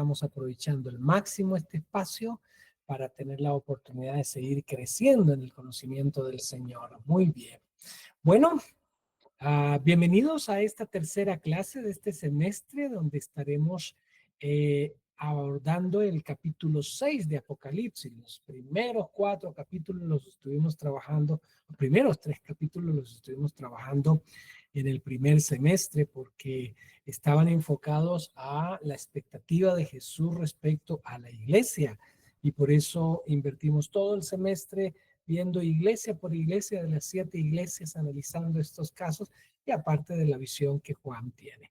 estamos aprovechando al máximo este espacio para tener la oportunidad de seguir creciendo en el conocimiento del Señor. Muy bien. Bueno, bienvenidos a esta tercera clase de este semestre donde estaremos abordando el capítulo 6 de Apocalipsis. Los primeros 4 capítulos los estuvimos trabajando, los primeros 3 capítulos los estuvimos trabajando en el primer semestre porque estaban enfocados a la expectativa de Jesús respecto a la iglesia y por eso invertimos todo el semestre viendo iglesia por iglesia de las 7 iglesias, analizando estos casos y aparte de la visión que Juan tiene.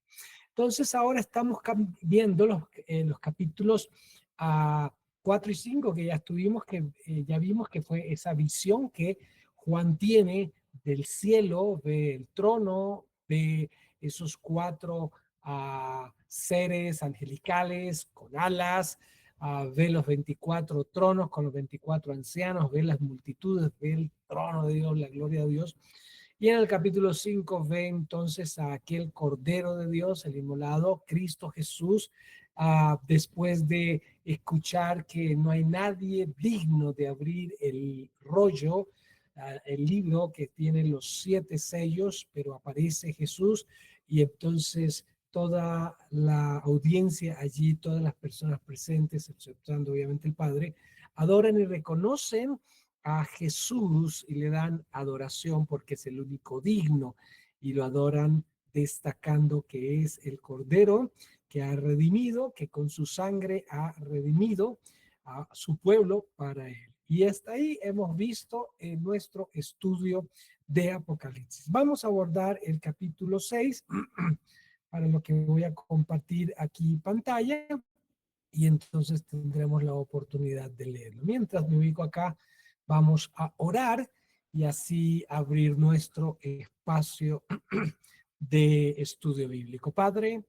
Entonces ahora estamos viendo los capítulos 4 y 5 que ya estuvimos, que ya vimos que fue esa visión que Juan tiene del cielo, del trono, de esos 4 seres angelicales con alas, ve los 24 tronos con los 24 ancianos, ve las multitudes, ve el trono de Dios, la gloria de Dios. Y en el capítulo 5 ve entonces a aquel Cordero de Dios, el inmolado, Cristo Jesús, después de escuchar que no hay nadie digno de abrir el rollo, el libro que tiene los 7 sellos, pero aparece Jesús y entonces toda la audiencia allí, todas las personas presentes, exceptuando obviamente el Padre, adoran y reconocen a Jesús y le dan adoración porque es el único digno y lo adoran destacando que es el Cordero que ha redimido, que con su sangre ha redimido a su pueblo para él. Y hasta ahí hemos visto en nuestro estudio de Apocalipsis. Vamos a abordar el capítulo 6 para lo que voy a compartir aquí pantalla y entonces tendremos la oportunidad de leerlo. Mientras me ubico acá, vamos a orar y así abrir nuestro espacio de estudio bíblico. Padre,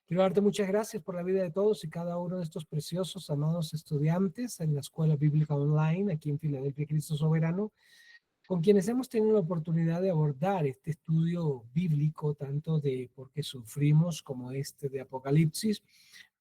quiero darte muchas gracias por la vida de todos y cada uno de estos preciosos, amados estudiantes en la Escuela Bíblica Online, aquí en Filadelfia, Cristo Soberano, con quienes hemos tenido la oportunidad de abordar este estudio bíblico, tanto de por qué sufrimos como este de Apocalipsis.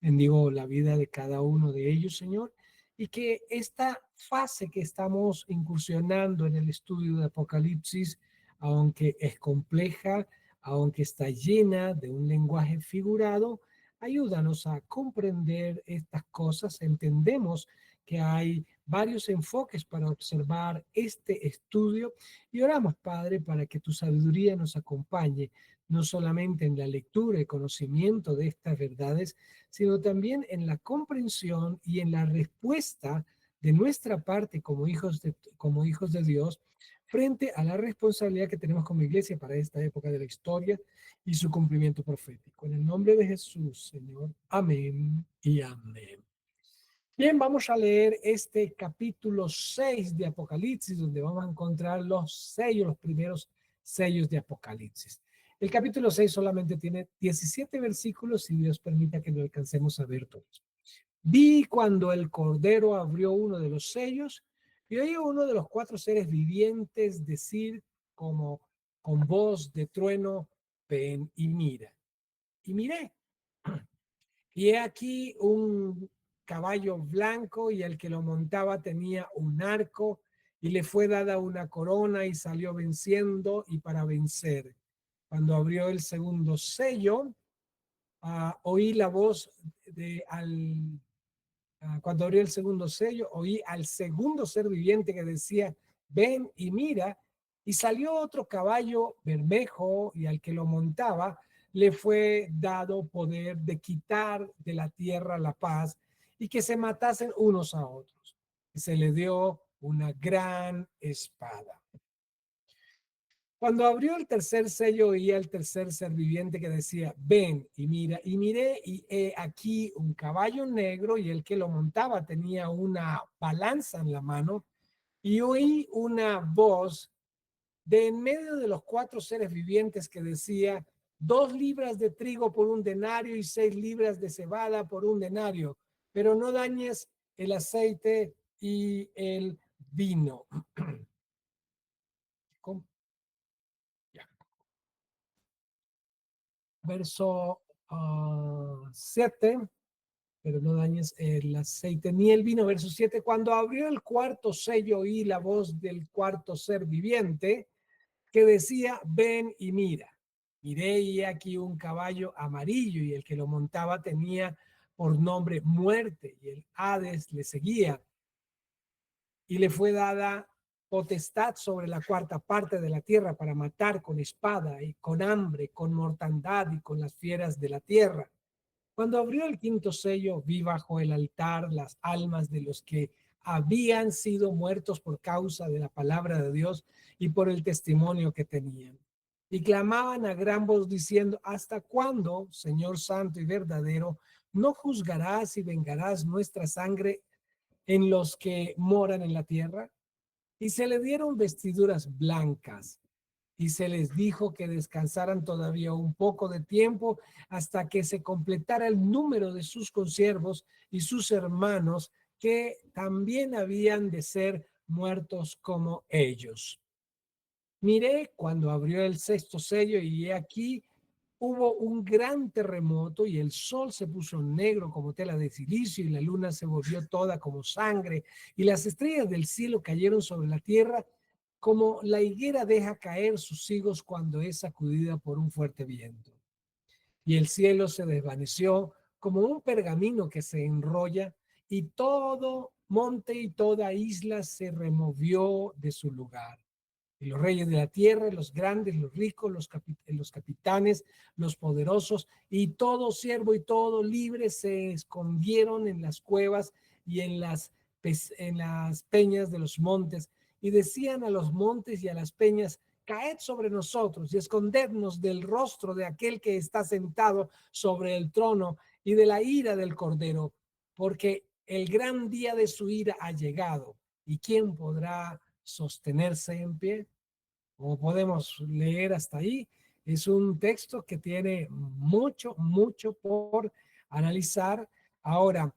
Bendigo la vida de cada uno de ellos, Señor, y que esta fase que estamos incursionando en el estudio de Apocalipsis, aunque es compleja, aunque está llena de un lenguaje figurado, ayúdanos a comprender estas cosas. Entendemos que hay varios enfoques para observar este estudio y oramos, Padre, para que tu sabiduría nos acompañe, no solamente en la lectura y conocimiento de estas verdades, sino también en la comprensión y en la respuesta de nuestra parte como hijos de Dios frente a la responsabilidad que tenemos como iglesia para esta época de la historia y su cumplimiento profético. En el nombre de Jesús, Señor. Amén y amén. Bien, vamos a leer este capítulo 6 de Apocalipsis, donde vamos a encontrar los sellos, los primeros sellos de Apocalipsis. El capítulo 6 solamente tiene 17 versículos y Dios permita que lo alcancemos a ver todos. Vi cuando el Cordero abrió uno de los sellos y oí a uno de los 4 seres vivientes decir como con voz de trueno, ven y mira. Y miré. Y he aquí un caballo blanco y el que lo montaba tenía un arco y le fue dada una corona y salió venciendo y para vencer. Cuando abrió el segundo sello, oí la voz cuando abrió el segundo sello, oí al segundo ser viviente que decía, ven y mira, y salió otro caballo bermejo y al que lo montaba le fue dado poder de quitar de la tierra la paz y que se matasen unos a otros. Y se le dio una gran espada. Cuando abrió el tercer sello, oía el tercer ser viviente que decía, ven y mira, y miré, y he aquí un caballo negro, y el que lo montaba tenía una balanza en la mano, y oí una voz de en medio de los 4 seres vivientes que decía, 2 libras de trigo por un denario y 6 libras de cebada por un denario, pero no dañes el aceite y el vino. Verso 7, pero no dañes el aceite ni el vino. Verso 7, cuando abrió el cuarto sello oí la voz del cuarto ser viviente que decía, ven y mira. Miré y aquí un caballo amarillo y el que lo montaba tenía por nombre muerte y el Hades le seguía y le fue dada potestad sobre la cuarta parte de la tierra para matar con espada y con hambre, con mortandad y con las fieras de la tierra. Cuando abrió el quinto sello, vi bajo el altar las almas de los que habían sido muertos por causa de la palabra de Dios y por el testimonio que tenían. Y clamaban a gran voz diciendo, ¿hasta cuándo, Señor Santo y verdadero, no juzgarás y vengarás nuestra sangre en los que moran en la tierra? Y se le dieron vestiduras blancas y se les dijo que descansaran todavía un poco de tiempo hasta que se completara el número de sus consiervos y sus hermanos que también habían de ser muertos como ellos. Miré cuando abrió el sexto sello y aquí hubo un gran terremoto y el sol se puso negro como tela de silicio y la luna se volvió toda como sangre y las estrellas del cielo cayeron sobre la tierra como la higuera deja caer sus higos cuando es sacudida por un fuerte viento. Y el cielo se desvaneció como un pergamino que se enrolla y todo monte y toda isla se removió de su lugar. Y los reyes de la tierra, los grandes, los ricos, los capitanes, los poderosos y todo siervo y todo libre se escondieron en las cuevas y en las peñas de los montes y decían a los montes y a las peñas, caed sobre nosotros y escondednos del rostro de aquel que está sentado sobre el trono y de la ira del cordero, porque el gran día de su ira ha llegado. ¿Y quién podrá sostenerse en pie? Como podemos leer hasta ahí, es un texto que tiene mucho, mucho por analizar. Ahora,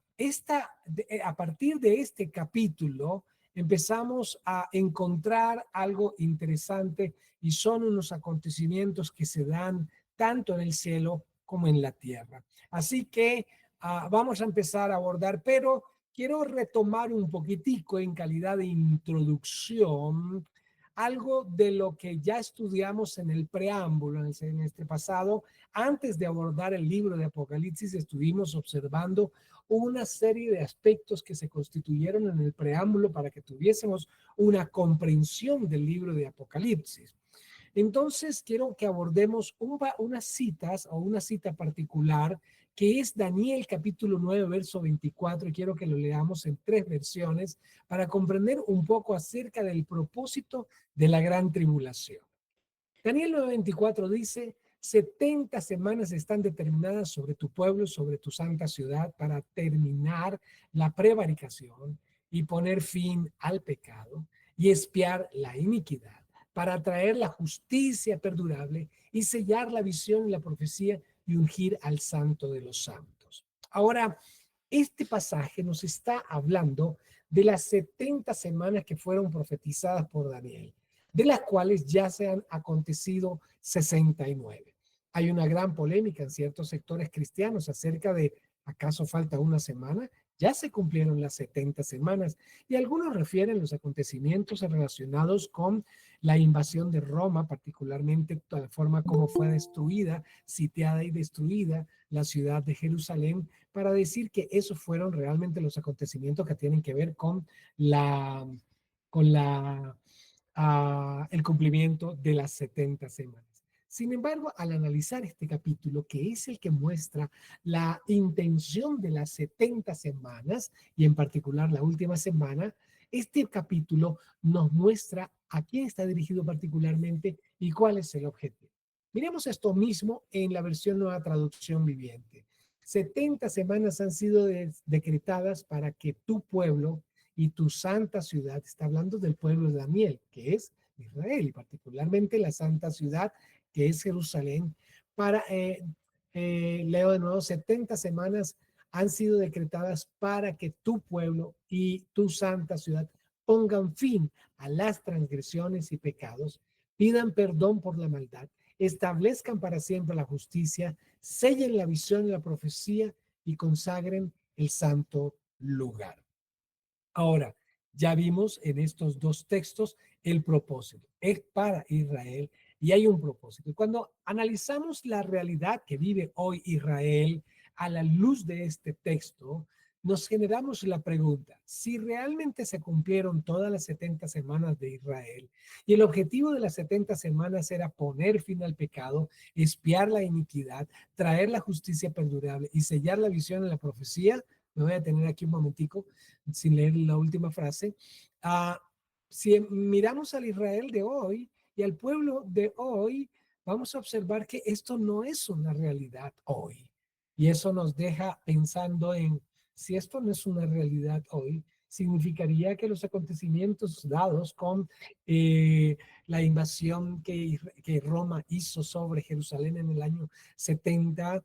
a partir de este capítulo empezamos a encontrar algo interesante y son unos acontecimientos que se dan tanto en el cielo como en la tierra. Así que vamos a empezar a abordar, pero quiero retomar un poquitico en calidad de introducción algo de lo que ya estudiamos en el preámbulo, en este pasado. Antes de abordar el libro de Apocalipsis, estuvimos observando una serie de aspectos que se constituyeron en el preámbulo para que tuviésemos una comprensión del libro de Apocalipsis. Entonces, quiero que abordemos unas citas o una cita particular que es Daniel capítulo 9, verso 24, y quiero que lo leamos en tres versiones para comprender un poco acerca del propósito de la gran tribulación. Daniel 9:24 dice, 70 semanas están determinadas sobre tu pueblo, sobre tu santa ciudad, para terminar la prevaricación y poner fin al pecado y expiar la iniquidad, para traer la justicia perdurable y sellar la visión y la profecía y ungir al santo de los santos. Ahora, este pasaje nos está hablando de las 70 semanas que fueron profetizadas por Daniel, de las cuales ya se han acontecido 69. Hay una gran polémica en ciertos sectores cristianos acerca de, ¿acaso falta una semana? Ya se cumplieron las 70 semanas y algunos refieren los acontecimientos relacionados con la invasión de Roma, particularmente la forma como fue destruida, sitiada y destruida la ciudad de Jerusalén, para decir que esos fueron realmente los acontecimientos que tienen que ver con el cumplimiento de las 70 semanas. Sin embargo, al analizar este capítulo, que es el que muestra la intención de las 70 semanas, y en particular la última semana, este capítulo nos muestra a quién está dirigido particularmente y cuál es el objetivo. Miremos esto mismo en la versión Nueva Traducción Viviente. 70 semanas han sido decretadas para que tu pueblo y tu santa ciudad, está hablando del pueblo de Daniel, que es Israel, y particularmente la santa ciudad, que es Jerusalén, leo de nuevo, 70 semanas han sido decretadas para que tu pueblo y tu santa ciudad pongan fin a las transgresiones y pecados, pidan perdón por la maldad, establezcan para siempre la justicia, sellen la visión y la profecía y consagren el santo lugar. Ahora, ya vimos en estos dos textos el propósito. Es para Israel y hay un propósito. Y cuando analizamos la realidad que vive hoy Israel a la luz de este texto, nos generamos la pregunta, si realmente se cumplieron todas las 70 semanas de Israel y el objetivo de las 70 semanas era poner fin al pecado, expiar la iniquidad, traer la justicia perdurable y sellar la visión en la profecía, me voy a tener aquí un momentico sin leer la última frase. Ah, si miramos al Israel de hoy y al pueblo de hoy, vamos a observar que esto no es una realidad hoy. Y eso nos deja pensando en, si esto no es una realidad hoy, significaría que los acontecimientos dados con eh, la invasión que Roma hizo sobre Jerusalén en el año 70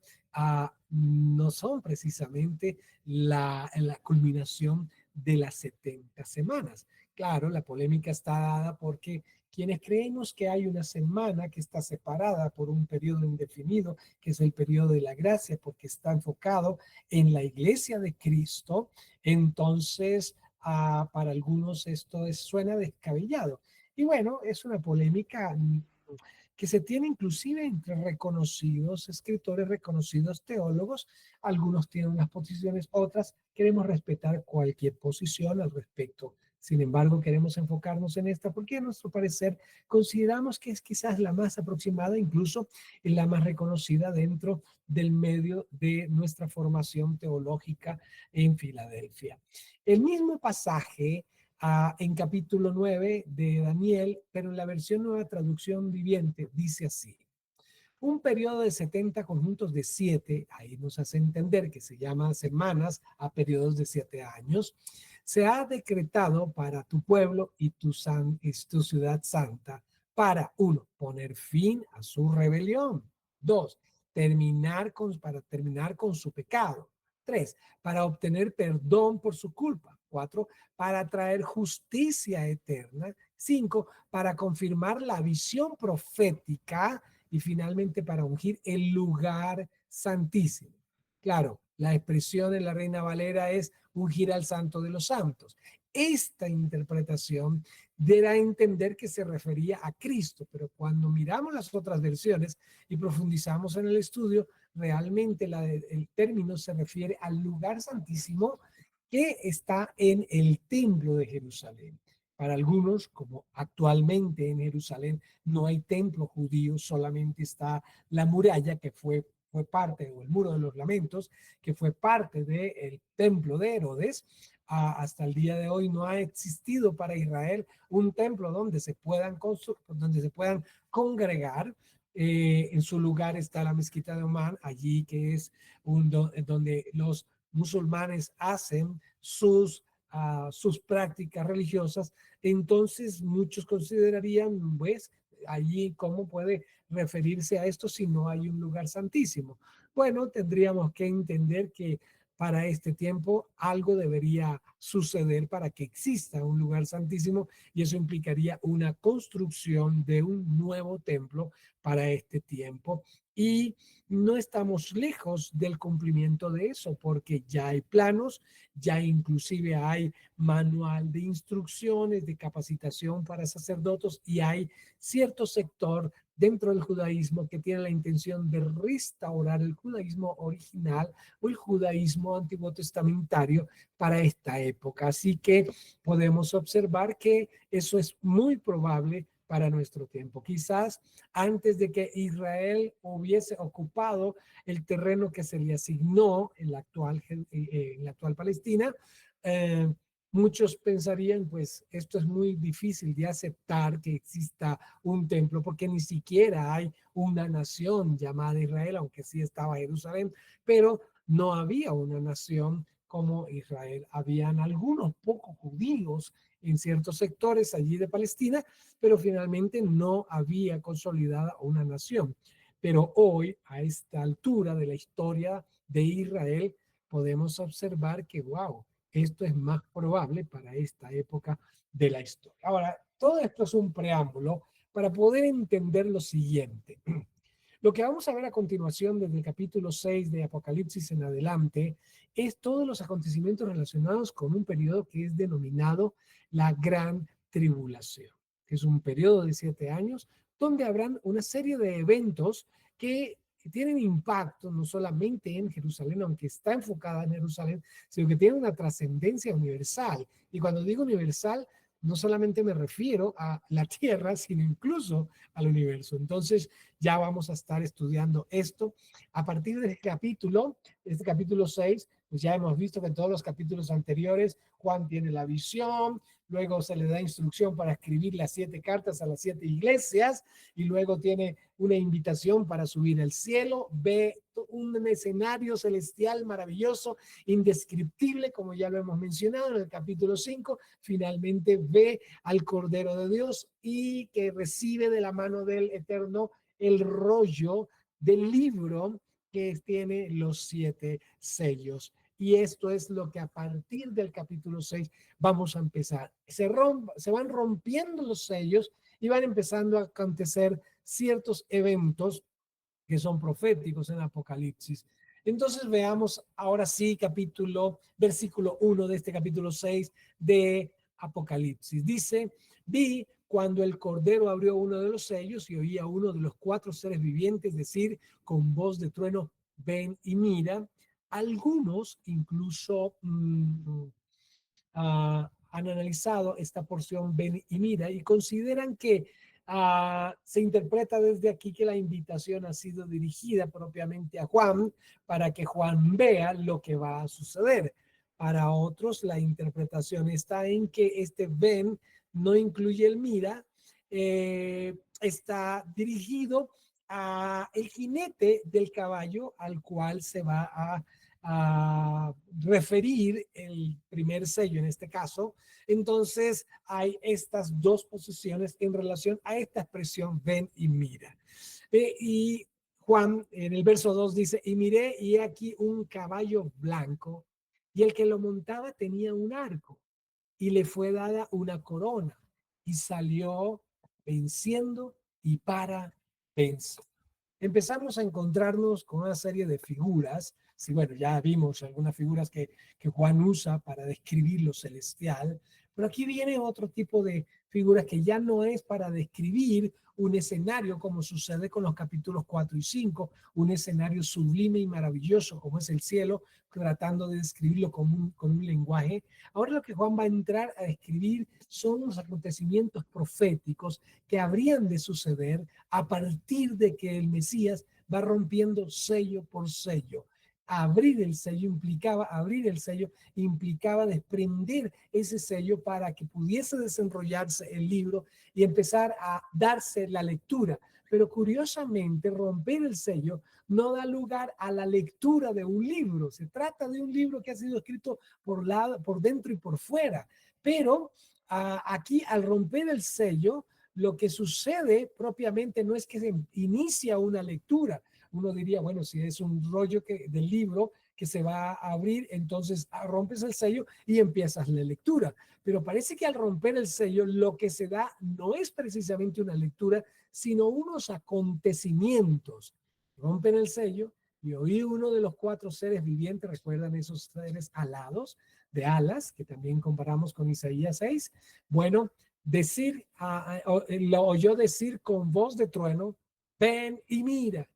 no son precisamente la culminación de las 70 semanas. Claro, la polémica está dada porque quienes creemos que hay una semana que está separada por un periodo indefinido, que es el periodo de la gracia, porque está enfocado en la iglesia de Cristo, entonces para algunos esto suena descabellado. Y bueno, es una polémica que se tiene inclusive entre reconocidos escritores, reconocidos teólogos. Algunos tienen unas posiciones, otras queremos respetar cualquier posición al respecto. Sin embargo, queremos enfocarnos en esta porque a nuestro parecer consideramos que es quizás la más aproximada, incluso la más reconocida dentro del medio de nuestra formación teológica en Filadelfia. El mismo pasaje en capítulo 9 de Daniel, pero en la versión Nueva Traducción Viviente dice así: un periodo de 70 conjuntos de 7, ahí nos hace entender que se llama semanas a periodos de 7 años, se ha decretado para tu pueblo y tu ciudad santa para, uno, poner fin a su rebelión; dos, para terminar con su pecado; tres, para obtener perdón por su culpa; cuatro, para traer justicia eterna; cinco, para confirmar la visión profética; y finalmente para ungir el lugar santísimo. Claro, la expresión en la Reina Valera es ungir al santo de los santos. Esta interpretación dará a entender que se refería a Cristo, pero cuando miramos las otras versiones y profundizamos en el estudio, realmente el término se refiere al lugar santísimo que está en el templo de Jerusalén. Para algunos, como actualmente en Jerusalén no hay templo judío, solamente está la muralla que fue parte, o el muro de los lamentos, que fue parte del templo de Herodes. Hasta el día de hoy no ha existido para Israel un templo donde se puedan congregar. En su lugar está la mezquita de Omán, allí que es donde los musulmanes hacen sus prácticas religiosas. Entonces muchos considerarían, pues, allí cómo puede referirse a esto si no hay un lugar santísimo. Bueno, tendríamos que entender que para este tiempo algo debería suceder para que exista un lugar santísimo, y eso implicaría una construcción de un nuevo templo para este tiempo. Y no estamos lejos del cumplimiento de eso, porque ya hay planos, ya inclusive hay manual de instrucciones, de capacitación para sacerdotes, y hay cierto sector dentro del judaísmo que tiene la intención de restaurar el judaísmo original o el judaísmo antiguo testamentario para esta época. Así que podemos observar que eso es muy probable para nuestro tiempo. Quizás antes de que Israel hubiese ocupado el terreno que se le asignó en la actual Palestina, eh, muchos pensarían, pues esto es muy difícil de aceptar, que exista un templo, porque ni siquiera hay una nación llamada Israel, aunque sí estaba Jerusalén, pero no había una nación como Israel. Habían algunos pocos judíos en ciertos sectores allí de Palestina, pero finalmente no había consolidada una nación. Pero hoy, a esta altura de la historia de Israel, podemos observar que, wow, esto es más probable para esta época de la historia. Ahora, todo esto es un preámbulo para poder entender lo siguiente. Lo que vamos a ver a continuación desde el capítulo 6 de Apocalipsis en adelante es todos los acontecimientos relacionados con un periodo que es denominado la Gran Tribulación, que es un periodo de 7 años donde habrán una serie de eventos que tienen impacto no solamente en Jerusalén, aunque está enfocada en Jerusalén, sino que tiene una trascendencia universal. Y cuando digo universal, no solamente me refiero a la Tierra, sino incluso al universo. Entonces, ya vamos a estar estudiando esto. A partir de este capítulo 6, pues ya hemos visto que en todos los capítulos anteriores Juan tiene la visión, luego se le da instrucción para escribir las 7 cartas a las 7 iglesias y luego tiene una invitación para subir al cielo, ve un escenario celestial maravilloso, indescriptible, como ya lo hemos mencionado en el capítulo 5, finalmente ve al Cordero de Dios y que recibe de la mano del Eterno el rollo del libro que tiene los 7 sellos. Y esto es lo que a partir del capítulo 6 vamos a empezar. Se van rompiendo los sellos y van empezando a acontecer ciertos eventos que son proféticos en Apocalipsis. Entonces veamos ahora sí versículo 1 de este capítulo 6 de Apocalipsis. Dice, vi cuando el Cordero abrió uno de los sellos y oía a uno de los 4 seres vivientes decir con voz de trueno, ven y mira. Algunos incluso han analizado esta porción ven y mira y consideran que se interpreta desde aquí que la invitación ha sido dirigida propiamente a Juan para que Juan vea lo que va a suceder. Para otros, la interpretación está en que este ven no incluye el mira, está dirigido a el jinete del caballo al cual se va a referir el primer sello en este caso. Entonces hay estas dos posiciones en relación a esta expresión ven y mira. Y Juan en el verso 2 dice, y miré y he aquí un caballo blanco y el que lo montaba tenía un arco y le fue dada una corona y salió venciendo y para vencer. Empezamos a encontrarnos con una serie de figuras. Sí, bueno, ya vimos algunas figuras que Juan usa para describir lo celestial, pero aquí viene otro tipo de figuras que ya no es para describir un escenario como sucede con los capítulos 4 y 5, un escenario sublime y maravilloso como es el cielo, tratando de describirlo con un lenguaje. Ahora lo que Juan va a entrar a describir son los acontecimientos proféticos que habrían de suceder a partir de que el Mesías va rompiendo sello por sello. Abrir el sello implicaba desprender ese sello para que pudiese desenrollarse el libro y empezar a darse la lectura. Pero curiosamente, romper el sello no da lugar a la lectura de un libro. Se trata de un libro que ha sido escrito por dentro y por fuera. Pero aquí, al romper el sello, lo que sucede propiamente no es que se inicia una lectura. Uno diría, bueno, si es un rollo del libro que se va a abrir, entonces rompes el sello y empiezas la lectura. Pero parece que al romper el sello lo que se da no es precisamente una lectura, sino unos acontecimientos. Rompen el sello y oí uno de los 4 seres vivientes, recuerdan esos seres alados, de alas, que también comparamos con Isaías 6. Bueno, lo oyó decir con voz de trueno, ven y mira.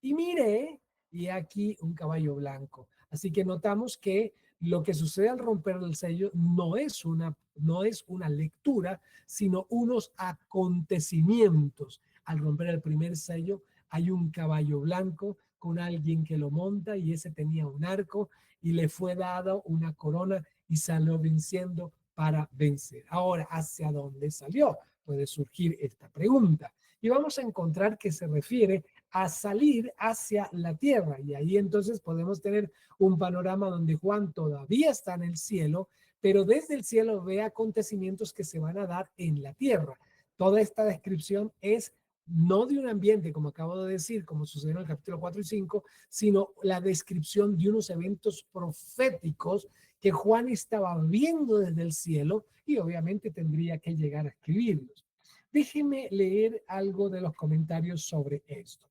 Y miré, y aquí un caballo blanco. Así que notamos que lo que sucede al romper el sello no es una lectura, sino unos acontecimientos. Al romper el primer sello hay un caballo blanco con alguien que lo monta y ese tenía un arco y le fue dado una corona y salió venciendo para vencer. Ahora, ¿hacia dónde salió? Puede surgir esta pregunta. Y vamos a encontrar que se refiere a salir hacia la tierra. Y ahí entonces podemos tener un panorama donde Juan todavía está en el cielo, pero desde el cielo ve acontecimientos que se van a dar en la tierra. Toda esta descripción es no de un ambiente, como acabo de decir, como sucedió en el capítulo 4 y 5, sino la descripción de unos eventos proféticos que Juan estaba viendo desde el cielo y obviamente tendría que llegar a escribirlos. Déjeme leer algo de los comentarios sobre esto.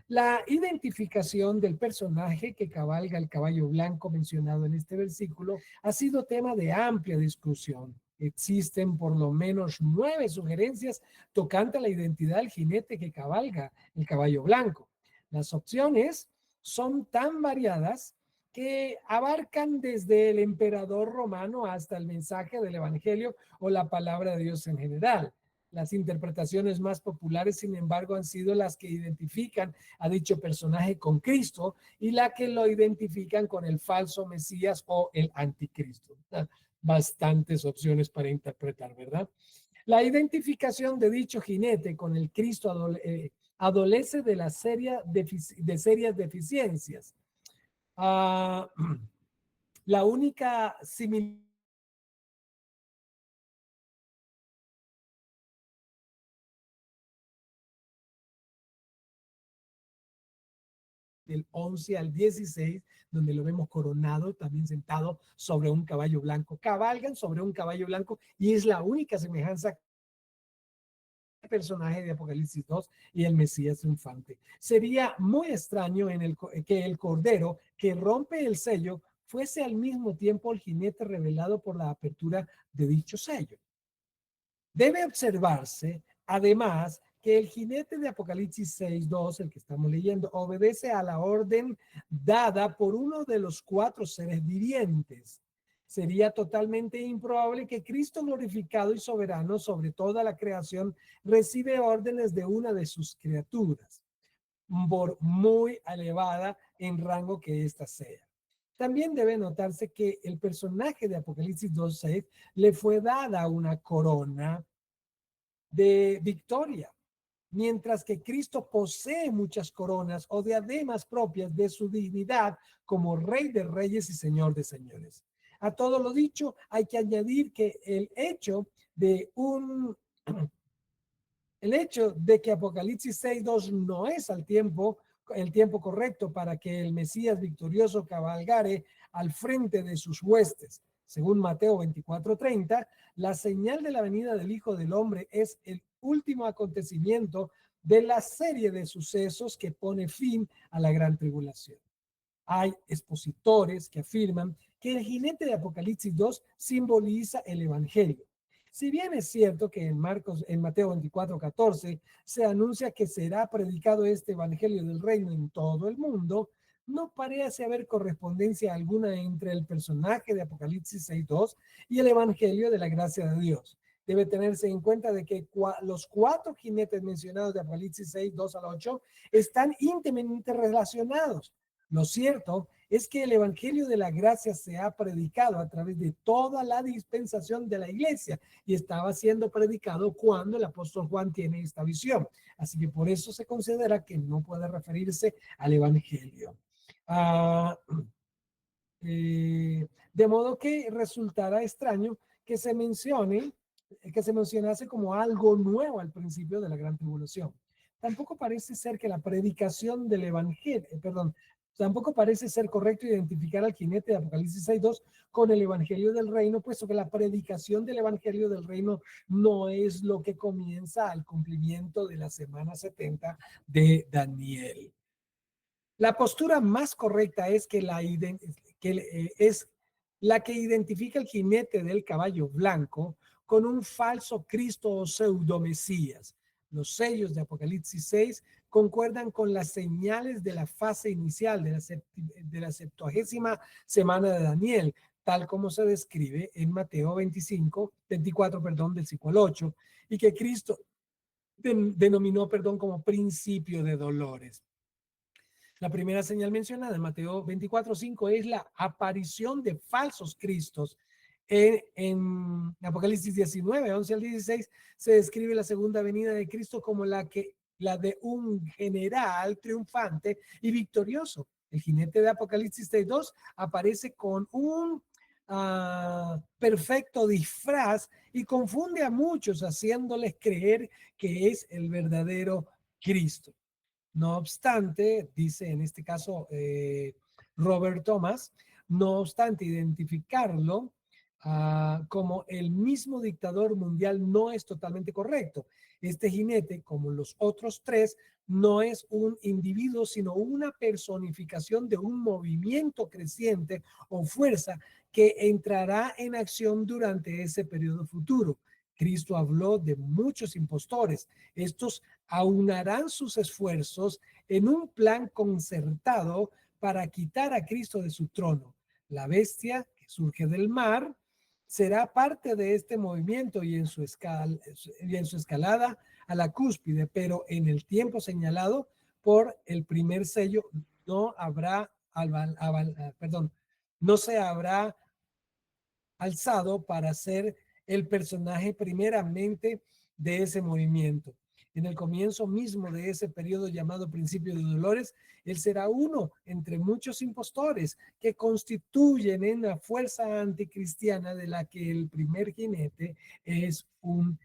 La identificación del personaje que cabalga el caballo blanco mencionado en este versículo ha sido tema de amplia discusión. Existen por lo menos 9 sugerencias tocante a la identidad del jinete que cabalga el caballo blanco. Las opciones son tan variadas que abarcan desde el emperador romano hasta el mensaje del evangelio o la palabra de Dios en general. Las interpretaciones más populares, sin embargo, han sido las que identifican a dicho personaje con Cristo y la que lo identifican con el falso Mesías o el anticristo. Bastantes opciones para interpretar, ¿verdad? La identificación de dicho jinete con el Cristo adolece de, de serias deficiencias. Uh, la única similitud del 11 al 16, donde lo vemos coronado, también sentado sobre un caballo blanco. Cabalgan sobre un caballo blanco y es la única semejanza personaje de Apocalipsis 2 y el Mesías triunfante. Sería muy extraño que el cordero que rompe el sello fuese al mismo tiempo el jinete revelado por la apertura de dicho sello. Debe observarse, además, que el jinete de Apocalipsis 6:2, el que estamos leyendo, obedece a la orden dada por uno de los 4 seres vivientes. Sería totalmente improbable que Cristo glorificado y soberano sobre toda la creación recibe órdenes de una de sus criaturas, por muy elevada en rango que ésta sea. También debe notarse que el personaje de Apocalipsis 2:6 le fue dada una corona de victoria, mientras que Cristo posee muchas coronas o diademas propias de su dignidad como Rey de Reyes y Señor de Señores. A todo lo dicho, hay que añadir que el hecho de que Apocalipsis 6:2 no es el tiempo correcto para que el Mesías victorioso cabalgare al frente de sus huestes. Según Mateo 24:30, la señal de la venida del Hijo del Hombre es el último acontecimiento de la serie de sucesos que pone fin a la gran tribulación. Hay expositores que afirman que el jinete de Apocalipsis 2 simboliza el Evangelio. Si bien es cierto que en Mateo 24:14 se anuncia que será predicado este Evangelio del Reino en todo el mundo, no parece haber correspondencia alguna entre el personaje de Apocalipsis 6:2 y el Evangelio de la gracia de Dios. Debe tenerse en cuenta de que los 4 jinetes mencionados de Apocalipsis 6:2 al 8 están íntimamente relacionados. Lo cierto es que el Evangelio de la Gracia se ha predicado a través de toda la dispensación de la iglesia y estaba siendo predicado cuando el apóstol Juan tiene esta visión. Así que por eso se considera que no puede referirse al Evangelio. De modo que resultará extraño que se mencionase como algo nuevo al principio de la gran tribulación. Tampoco parece ser que la predicación del evangelio, tampoco parece ser correcto identificar al jinete de Apocalipsis 6:2 con el evangelio del reino, puesto que la predicación del evangelio del reino no es lo que comienza al cumplimiento de la semana 70 de Daniel. La postura más correcta es es la que identifica el jinete del caballo blanco con un falso Cristo o pseudo-mesías. Los sellos de Apocalipsis 6 concuerdan con las señales de la fase inicial de la 70ª semana de Daniel, tal como se describe en Mateo 24, del 5 al 8, y que Cristo denominó, como principio de dolores. La primera señal mencionada en Mateo 24:5 es la aparición de falsos cristos. En Apocalipsis 19:11 al 16 se describe la segunda venida de Cristo como la de un general triunfante y victorioso. El jinete de Apocalipsis 6:2 aparece con un perfecto disfraz y confunde a muchos, haciéndoles creer que es el verdadero Cristo. No obstante, dice en este caso Robert Thomas, no obstante identificarlo, como el mismo dictador mundial no es totalmente correcto. Este jinete, como los otros tres, no es un individuo, sino una personificación de un movimiento creciente o fuerza que entrará en acción durante ese periodo futuro. Cristo habló de muchos impostores. Estos aunarán sus esfuerzos en un plan concertado para quitar a Cristo de su trono. La bestia que surge del mar será parte de este movimiento y en su escalada a la cúspide, pero en el tiempo señalado por el primer sello no habrá, no se habrá alzado para ser el personaje primeramente de ese movimiento. En el comienzo mismo de ese periodo llamado principio de dolores, él será uno entre muchos impostores que constituyen en la fuerza anticristiana de la que el primer jinete es un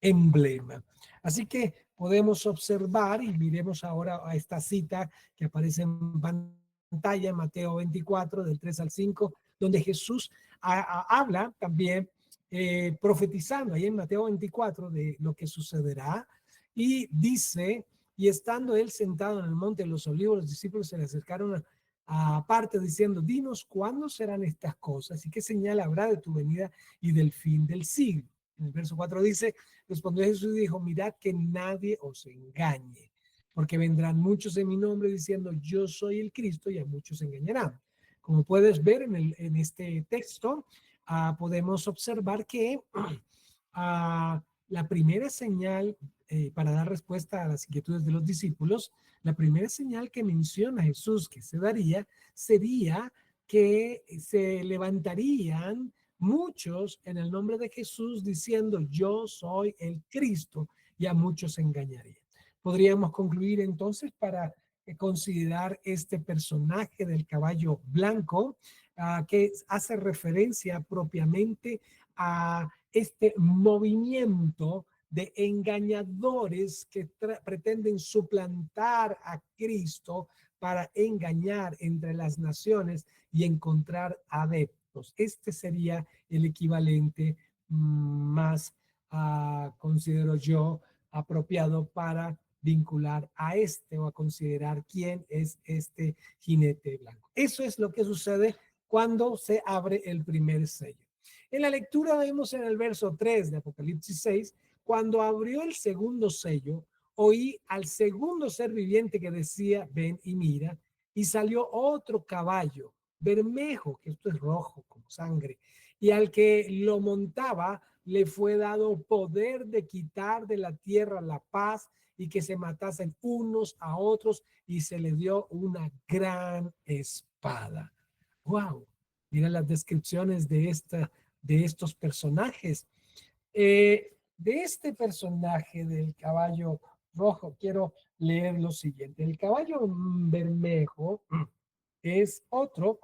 emblema. Así que podemos observar y miremos ahora a esta cita que aparece en pantalla, Mateo 24, del 3 al 5, donde Jesús habla también profetizando ahí en Mateo 24 de lo que sucederá y dice, y estando él sentado en el monte de los olivos, los discípulos se le acercaron aparte diciendo, dinos cuándo serán estas cosas y qué señal habrá de tu venida y del fin del siglo. En el verso 4 dice, respondió Jesús y dijo, mirad que nadie os engañe, porque vendrán muchos en mi nombre diciendo, yo soy el Cristo, y a muchos engañarán. Como puedes ver en este texto, podemos observar que la primera señal para dar respuesta a las inquietudes de los discípulos, la primera señal que menciona Jesús que se daría sería que se levantarían muchos en el nombre de Jesús diciendo yo soy el Cristo, y a muchos engañaría. Podríamos concluir entonces para considerar este personaje del caballo blanco que hace referencia propiamente a este movimiento de engañadores que pretenden suplantar a Cristo para engañar entre las naciones y encontrar adeptos. Este sería el equivalente más, considero yo, apropiado para vincular a este o a considerar quién es este jinete blanco. Eso es lo que sucede cuando se abre el primer sello. En la lectura vemos en el verso 3 de Apocalipsis 6, cuando abrió el segundo sello, oí al segundo ser viviente que decía, ven y mira, y salió otro caballo, bermejo, que esto es rojo como sangre, y al que lo montaba le fue dado poder de quitar de la tierra la paz y que se matasen unos a otros, y se le dio una gran espada. ¡Wow! Mira las descripciones de estos personajes. De este personaje del caballo rojo, quiero leer lo siguiente. El caballo bermejo es otro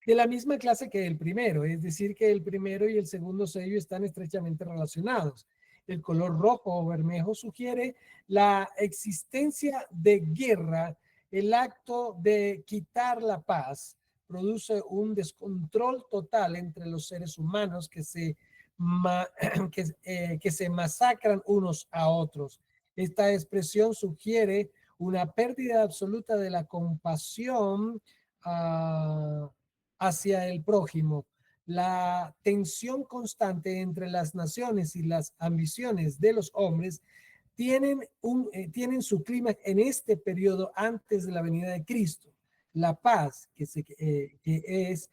de la misma clase que el primero, es decir, que el primero y el segundo sello están estrechamente relacionados. El color rojo o bermejo sugiere la existencia de guerra, el acto de quitar la paz produce un descontrol total entre los seres humanos que se masacran unos a otros. Esta expresión sugiere una pérdida absoluta de la compasión hacia el prójimo. La tensión constante entre las naciones y las ambiciones de los hombres tienen su clímax en este periodo antes de la venida de Cristo. La paz que es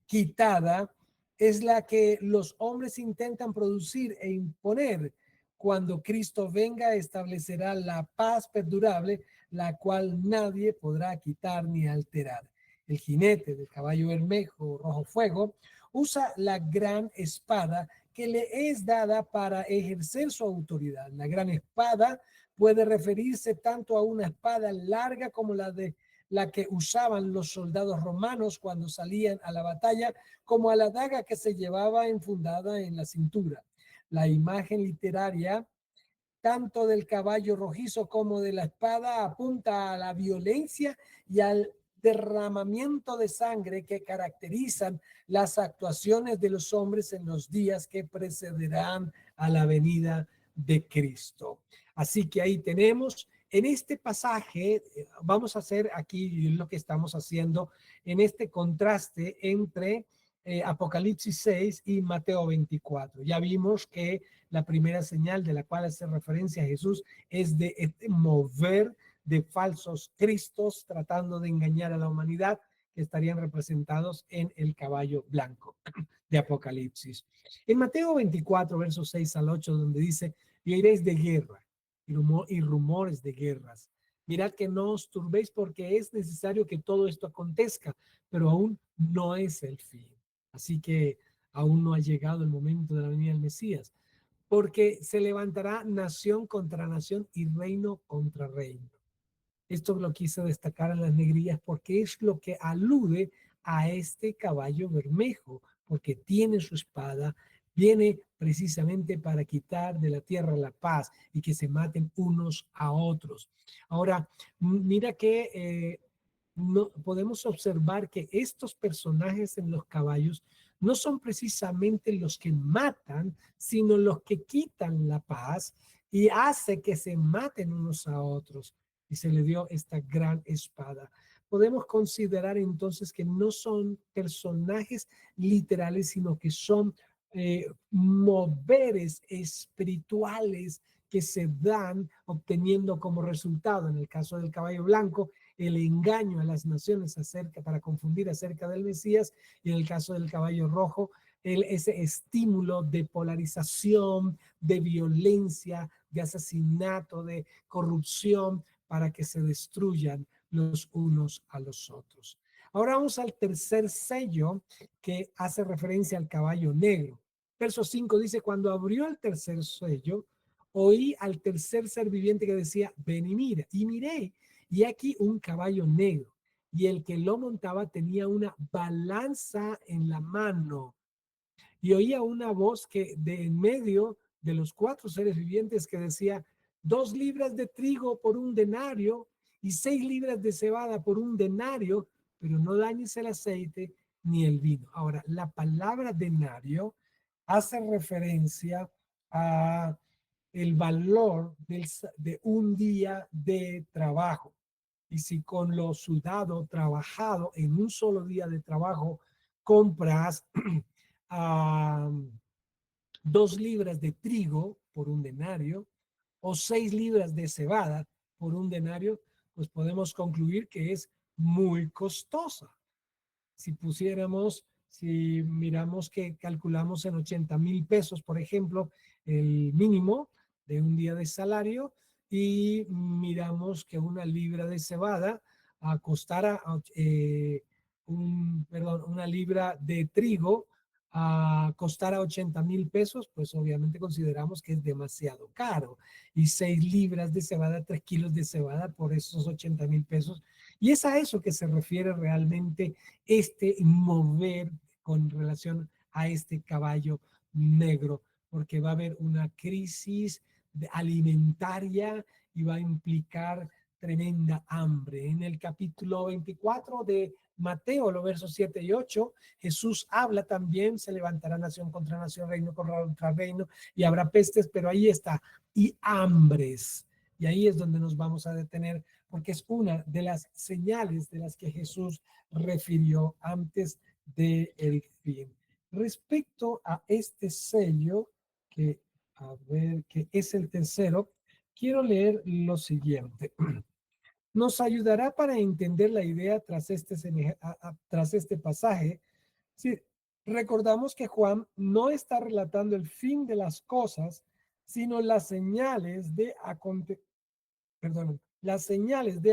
quitada es la que los hombres intentan producir e imponer. Cuando Cristo venga, establecerá la paz perdurable, la cual nadie podrá quitar ni alterar. El jinete del caballo bermejo rojo fuego usa la gran espada que le es dada para ejercer su autoridad. La gran espada puede referirse tanto a una espada larga como la que usaban los soldados romanos cuando salían a la batalla, como a la daga que se llevaba enfundada en la cintura. La imagen literaria tanto del caballo rojizo como de la espada apunta a la violencia y al derramamiento de sangre que caracterizan las actuaciones de los hombres en los días que precederán a la venida de Cristo. Así que ahí tenemos en este pasaje, vamos a hacer aquí lo que estamos haciendo en este contraste entre Apocalipsis 6 y Mateo 24. Ya vimos que la primera señal de la cual hace referencia a Jesús es de este mover de falsos cristos tratando de engañar a la humanidad, que estarían representados en el caballo blanco de Apocalipsis. En Mateo 24, versos 6 al 8, donde dice, y oiréis de guerra y rumores de guerras. Mirad que no os turbéis porque es necesario que todo esto acontezca, pero aún no es el fin. Así que aún no ha llegado el momento de la venida del Mesías, porque se levantará nación contra nación y reino contra reino. Esto lo quise destacar en las negrillas porque es lo que alude a este caballo bermejo, porque tiene su espada, viene precisamente para quitar de la tierra la paz y que se maten unos a otros. Ahora, mira que no, podemos observar que estos personajes en los caballos no son precisamente los que matan, sino los que quitan la paz y hace que se maten unos a otros. Y se le dio esta gran espada. Podemos considerar entonces que no son personajes literales, sino que son moveres espirituales que se dan obteniendo como resultado, en el caso del caballo blanco, el engaño a las naciones acerca, para confundir acerca del Mesías, y en el caso del caballo rojo, ese estímulo de polarización, de violencia, de asesinato, de corrupción, para que se destruyan los unos a los otros. Ahora vamos al tercer sello que hace referencia al caballo negro. Verso 5 dice, cuando abrió el tercer sello, oí al tercer ser viviente que decía, ven y mira. Y miré, y aquí un caballo negro, y el que lo montaba tenía una balanza en la mano. Y oía una voz que de en medio de los cuatro seres vivientes que decía, 2 libras de trigo por un denario y 6 libras de cebada por un denario, pero no dañes el aceite ni el vino. Ahora, la palabra denario hace referencia a el valor de un día de trabajo. Y si con lo sudado, trabajado en un solo día de trabajo, compras a 2 libras de trigo por un denario o 6 libras de cebada por un denario, pues podemos concluir que es muy costosa. Si miramos que calculamos en 80,000 pesos, por ejemplo, el mínimo de un día de salario, y miramos que una libra de cebada costara, una libra de trigo costara 80,000 pesos, pues obviamente consideramos que es demasiado caro. Y 6 libras de cebada, 3 kilos de cebada por esos 80,000 pesos. Y es a eso que se refiere realmente este mover con relación a este caballo negro, porque va a haber una crisis alimentaria y va a implicar tremenda hambre. En el capítulo 24 de Mateo, los versos 7 y 8, Jesús habla también, se levantará nación contra nación, reino contra reino, y habrá pestes, pero ahí está, y hambres. Y ahí es donde nos vamos a detener, porque es una de las señales de las que Jesús refirió antes del fin. Respecto a este sello, que es el tercero, quiero leer lo siguiente. Nos ayudará para entender la idea tras este pasaje. Sí, recordamos que Juan no está relatando el fin de las cosas, sino las señales de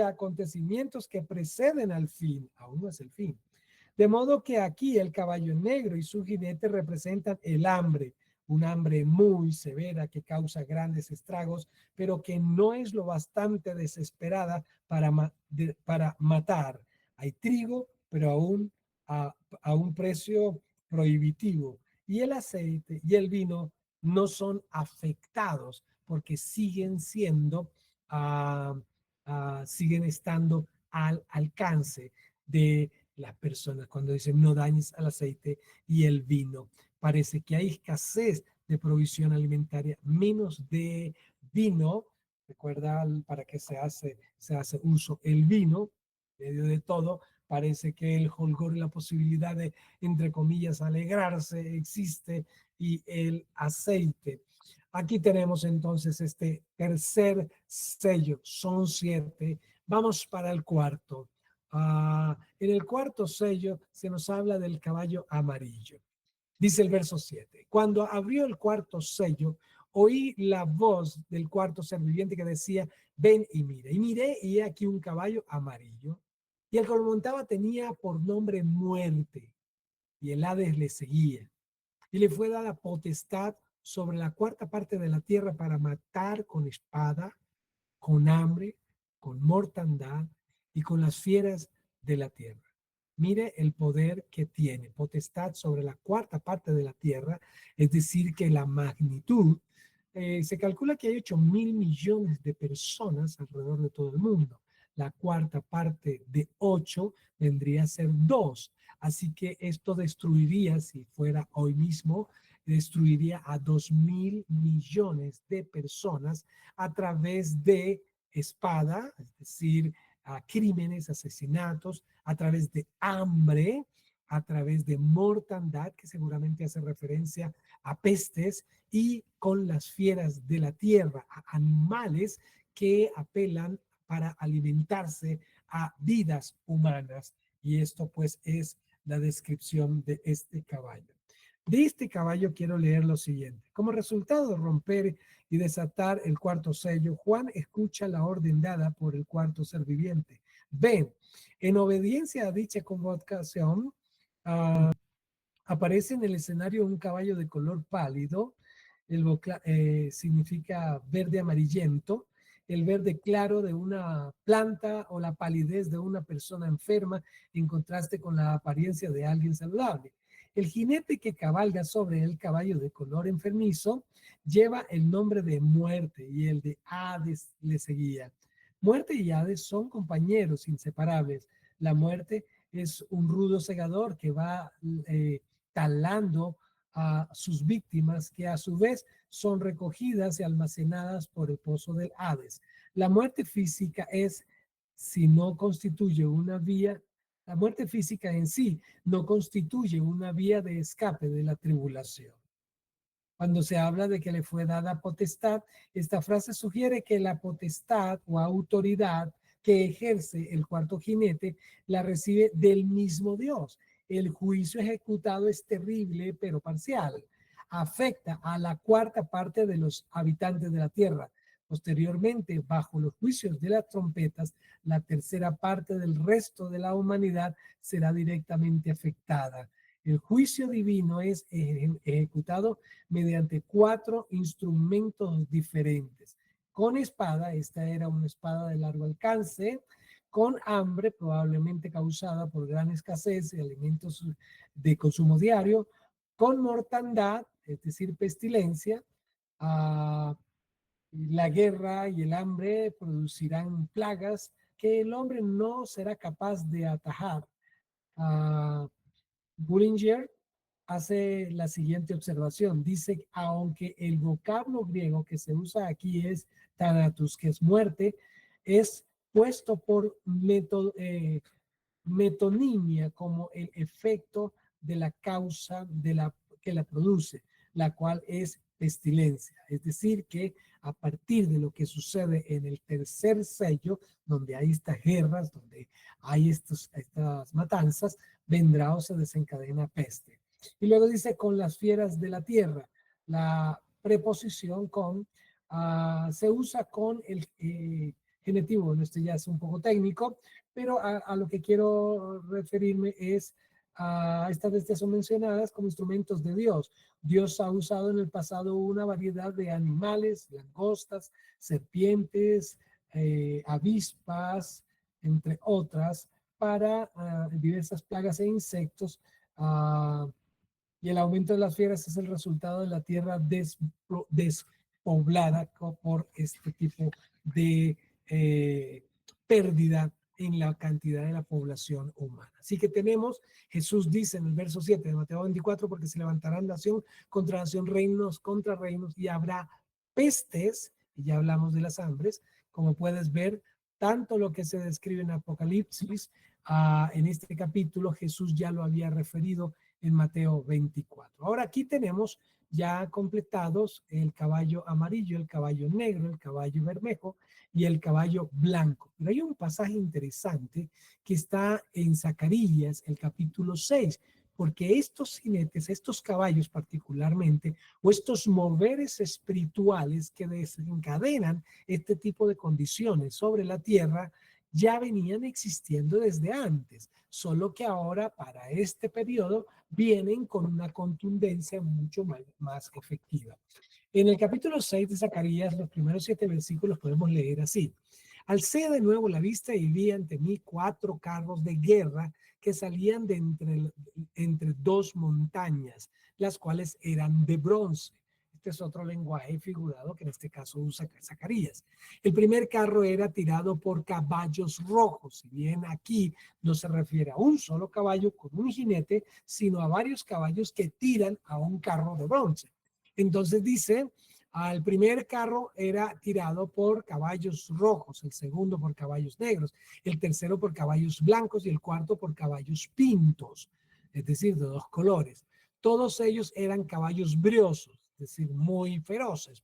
acontecimientos que preceden al fin. Aún no es el fin. De modo que aquí el caballo negro y su jinete representan el hambre, un hambre muy severa que causa grandes estragos, pero que no es lo bastante desesperada para matar. Hay trigo, pero aún a un precio prohibitivo. Y el aceite y el vino no son afectados porque siguen estando al alcance de las personas. Cuando dicen no dañes al aceite y el vino, parece que hay escasez de provisión alimentaria, menos de vino. Recuerda para qué se hace uso el vino, en medio de todo. Parece que el holgor y la posibilidad de, entre comillas, alegrarse existe, y el aceite. Aquí tenemos entonces este tercer sello, son 7. Vamos para el cuarto. En el cuarto sello se nos habla del caballo amarillo. Dice el verso 7, cuando abrió el cuarto sello, oí la voz del cuarto ser viviente que decía, ven y mira. Y miré y he aquí un caballo amarillo. Y el que lo montaba tenía por nombre Muerte, y el Hades le seguía. Y le fue dada potestad sobre la cuarta parte de la tierra para matar con espada, con hambre, con mortandad y con las fieras de la tierra. Mire el poder que tiene, potestad sobre la cuarta parte de la tierra, es decir, que la magnitud, se calcula que hay 8.000 millones de personas alrededor de todo el mundo. La cuarta parte de 8 vendría a ser 2. Así que esto destruiría, si fuera hoy mismo, destruiría a 2.000 millones de personas a través de espada, es decir, a crímenes, asesinatos, a través de hambre, a través de mortandad, que seguramente hace referencia a pestes, y con las fieras de la tierra, a animales que apelan para alimentarse a vidas humanas. Y esto pues es la descripción de este caballo. De este caballo quiero leer lo siguiente. Como resultado de romper y desatar el cuarto sello, Juan escucha la orden dada por el cuarto ser viviente. Ven, en obediencia a dicha convocación, aparece en el escenario un caballo de color pálido. Significa verde amarillento, el verde claro de una planta o la palidez de una persona enferma en contraste con la apariencia de alguien saludable. El jinete que cabalga sobre el caballo de color enfermizo lleva el nombre de Muerte, y el de Hades le seguía. Muerte y Hades son compañeros inseparables. La muerte es un rudo segador que va talando a sus víctimas, que a su vez son recogidas y almacenadas por el pozo del Hades. La muerte física es, si no constituye una vía, la muerte física en sí no constituye una vía de escape de la tribulación. Cuando se habla de que le fue dada potestad, esta frase sugiere que la potestad o autoridad que ejerce el cuarto jinete la recibe del mismo Dios. El juicio ejecutado es terrible, pero parcial. Afecta a la cuarta parte de los habitantes de la tierra. Posteriormente, bajo los juicios de las trompetas, la tercera parte del resto de la humanidad será directamente afectada. El juicio divino es ejecutado mediante 4 instrumentos diferentes. Con espada, esta era una espada de largo alcance, con hambre probablemente causada por gran escasez de alimentos de consumo diario, con mortandad, es decir, pestilencia. La guerra y el hambre producirán plagas que el hombre no será capaz de atajar. Bullinger hace la siguiente observación. Dice, aunque el vocablo griego que se usa aquí es thanatos, que es muerte, es puesto por metonimia como el efecto de la causa que la produce, la cual es pestilencia. Es decir, que a partir de lo que sucede en el tercer sello, donde hay estas guerras, donde hay estas matanzas, vendrá o se desencadena peste. Y luego dice con las fieras de la tierra. La preposición con se usa con el genitivo. Bueno, esto ya es un poco técnico, pero a lo que quiero referirme es a estas bestias son mencionadas como instrumentos de Dios. Dios ha usado en el pasado una variedad de animales, langostas, serpientes, avispas, entre otras, para diversas plagas e insectos. Y el aumento de las fieras es el resultado de la tierra despoblada por este tipo de pérdida en la cantidad de la población humana. Así que tenemos, Jesús dice en el verso 7 de Mateo 24, porque se levantarán nación contra nación, reinos contra reinos, y habrá pestes, y ya hablamos de las hambres, como puedes ver, tanto lo que se describe en Apocalipsis, en este capítulo, Jesús ya lo había referido en Mateo 24. Ahora aquí tenemos ya completados el caballo amarillo, el caballo negro, el caballo bermejo y el caballo blanco. Pero hay un pasaje interesante que está en Zacarías, el capítulo 6, porque estos jinetes, estos caballos particularmente, o estos moveres espirituales que desencadenan este tipo de condiciones sobre la tierra, ya venían existiendo desde antes, solo que ahora para este periodo vienen con una contundencia mucho más efectiva. En el capítulo 6 de Zacarías, los primeros 7 versículos podemos leer así. Alcé de nuevo la vista y vi ante mí 4 carros de guerra que salían de entre 2 montañas, las cuales eran de bronce. Este es otro lenguaje figurado que en este caso usa Zacarías. El primer carro era tirado por caballos rojos. Si bien aquí no se refiere a un solo caballo con un jinete, sino a varios caballos que tiran a un carro de bronce. Entonces dice, el primer carro era tirado por caballos rojos, el segundo por caballos negros, el tercero por caballos blancos y el cuarto por caballos pintos, es decir, de 2 colores. Todos ellos eran caballos briosos, es decir, muy feroces.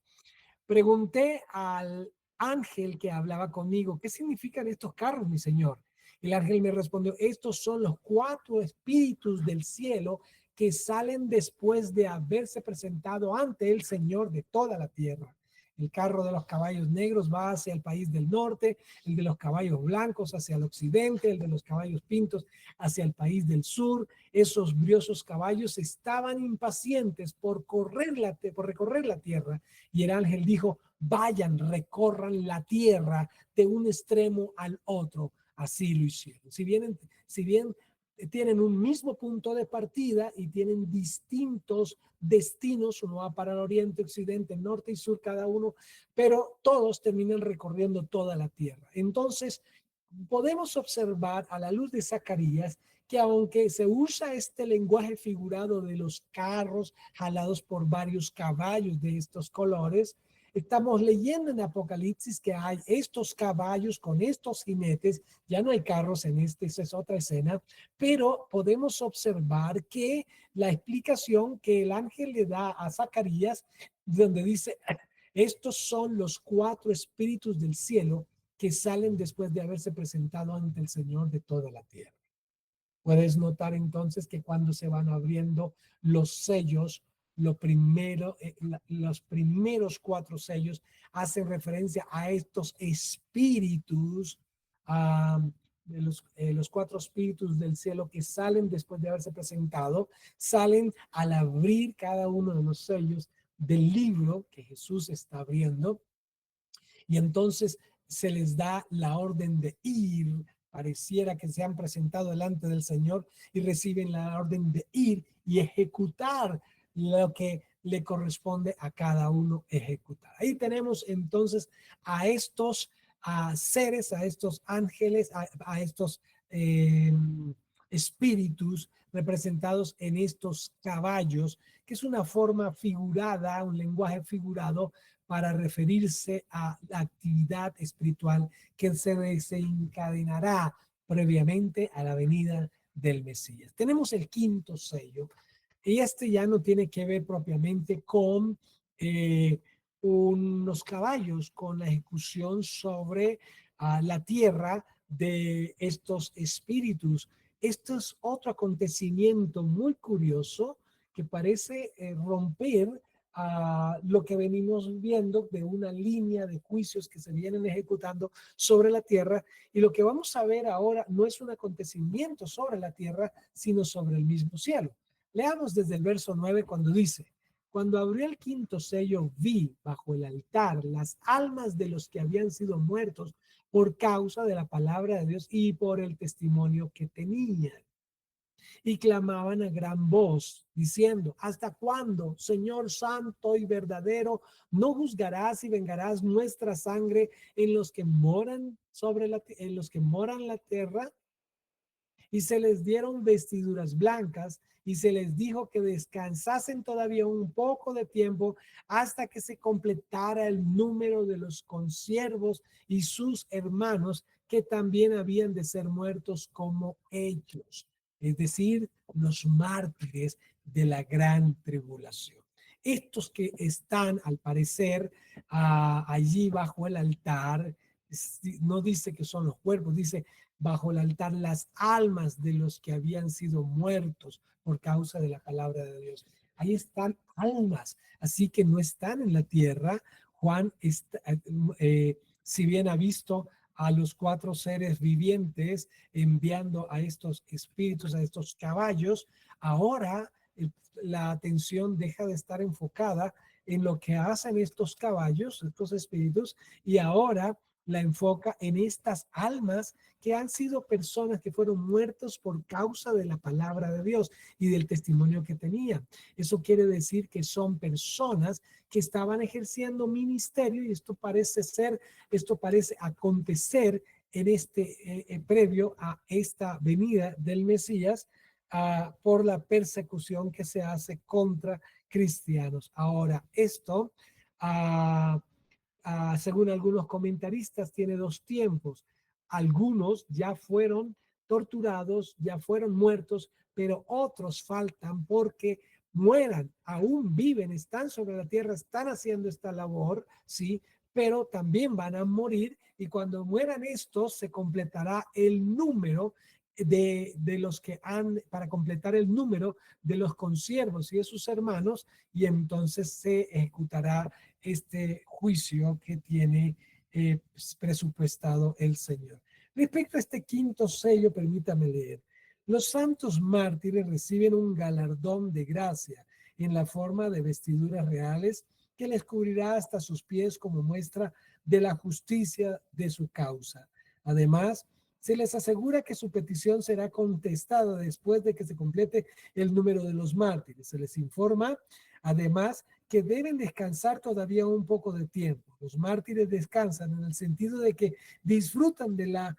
Pregunté al ángel que hablaba conmigo, ¿qué significan estos carros, mi señor? El ángel me respondió, estos son los 4 espíritus del cielo que salen después de haberse presentado ante el Señor de toda la tierra. El carro de los caballos negros va hacia el país del norte, el de los caballos blancos hacia el occidente, el de los caballos pintos hacia el país del sur. Esos briosos caballos estaban impacientes por recorrer la tierra, y el ángel dijo, vayan, recorran la tierra de un extremo al otro. Así lo hicieron. Si bien tienen un mismo punto de partida y tienen distintos destinos, uno va para el oriente, occidente, norte y sur cada uno, pero todos terminan recorriendo toda la tierra. Entonces, podemos observar a la luz de Zacarías que aunque se usa este lenguaje figurado de los carros jalados por varios caballos de estos colores, estamos leyendo en Apocalipsis que hay estos caballos con estos jinetes, ya no hay carros en esa es otra escena, pero podemos observar que la explicación que el ángel le da a Zacarías, donde dice, estos son los 4 espíritus del cielo que salen después de haberse presentado ante el Señor de toda la tierra. Puedes notar entonces que cuando se van abriendo los sellos, los primeros 4 sellos hacen referencia a estos espíritus, los 4 espíritus del cielo que salen después de haberse presentado, salen al abrir cada uno de los sellos del libro que Jesús está abriendo, y entonces se les da la orden de ir. Pareciera que se han presentado delante del Señor y reciben la orden de ir y ejecutar lo que le corresponde a cada uno ejecutar. Ahí tenemos entonces a estos seres, a estos ángeles, a estos espíritus representados en estos caballos, que es una forma figurada, un lenguaje figurado para referirse a la actividad espiritual que se desencadenará previamente a la venida del Mesías. Tenemos el 5º sello, y este ya no tiene que ver propiamente con unos caballos, con la ejecución sobre la tierra de estos espíritus. Esto es otro acontecimiento muy curioso que parece romper lo que venimos viendo de una línea de juicios que se vienen ejecutando sobre la tierra, y lo que vamos a ver ahora no es un acontecimiento sobre la tierra, sino sobre el mismo cielo. Leamos desde el verso 9 cuando dice, cuando abrió el 5º sello vi bajo el altar las almas de los que habían sido muertos por causa de la palabra de Dios y por el testimonio que tenían. y clamaban a gran voz, diciendo: ¿hasta cuándo, Señor santo y verdadero, no juzgarás y vengarás nuestra sangre en los que moran en los que moran la tierra? Y se les dieron vestiduras blancas y se les dijo que descansasen todavía un poco de tiempo hasta que se completara el número de los consiervos y sus hermanos que también habían de ser muertos como ellos, es decir, los mártires de la gran tribulación. Estos que están, al parecer, allí bajo el altar, no dice que son los cuerpos, dice bajo el altar las almas de los que habían sido muertos por causa de la palabra de Dios. Ahí están almas, así que no están en la tierra. Juan, está, si bien ha visto a los cuatro seres vivientes enviando a estos espíritus, a estos caballos, ahora la atención deja de estar enfocada en lo que hacen estos caballos, estos espíritus, y ahora la enfoca en estas almas que han sido personas que fueron muertos por causa de la palabra de Dios y del testimonio que tenían. Eso quiere decir que son personas que estaban ejerciendo ministerio, y esto parece acontecer en previo a esta venida del Mesías, por la persecución que se hace contra cristianos. Ahora, esto, según algunos comentaristas, tiene dos tiempos. Algunos ya fueron torturados, ya fueron muertos, pero otros faltan porque mueran, aún viven, están sobre la tierra, están haciendo esta labor, ¿sí? Pero también van a morir, y cuando mueran estos se completará el número de los que han, para completar el número de los consiervos y de sus hermanos, y entonces se ejecutará este juicio que tiene presupuestado el Señor. Respecto a este quinto sello, permítame leer. Los santos mártires reciben un galardón de gracia en la forma de vestiduras reales que les cubrirá hasta sus pies como muestra de la justicia de su causa. Además, se les asegura que su petición será contestada después de que se complete el número de los mártires. Se les informa, además, que deben descansar todavía un poco de tiempo. Los mártires descansan en el sentido de que disfrutan de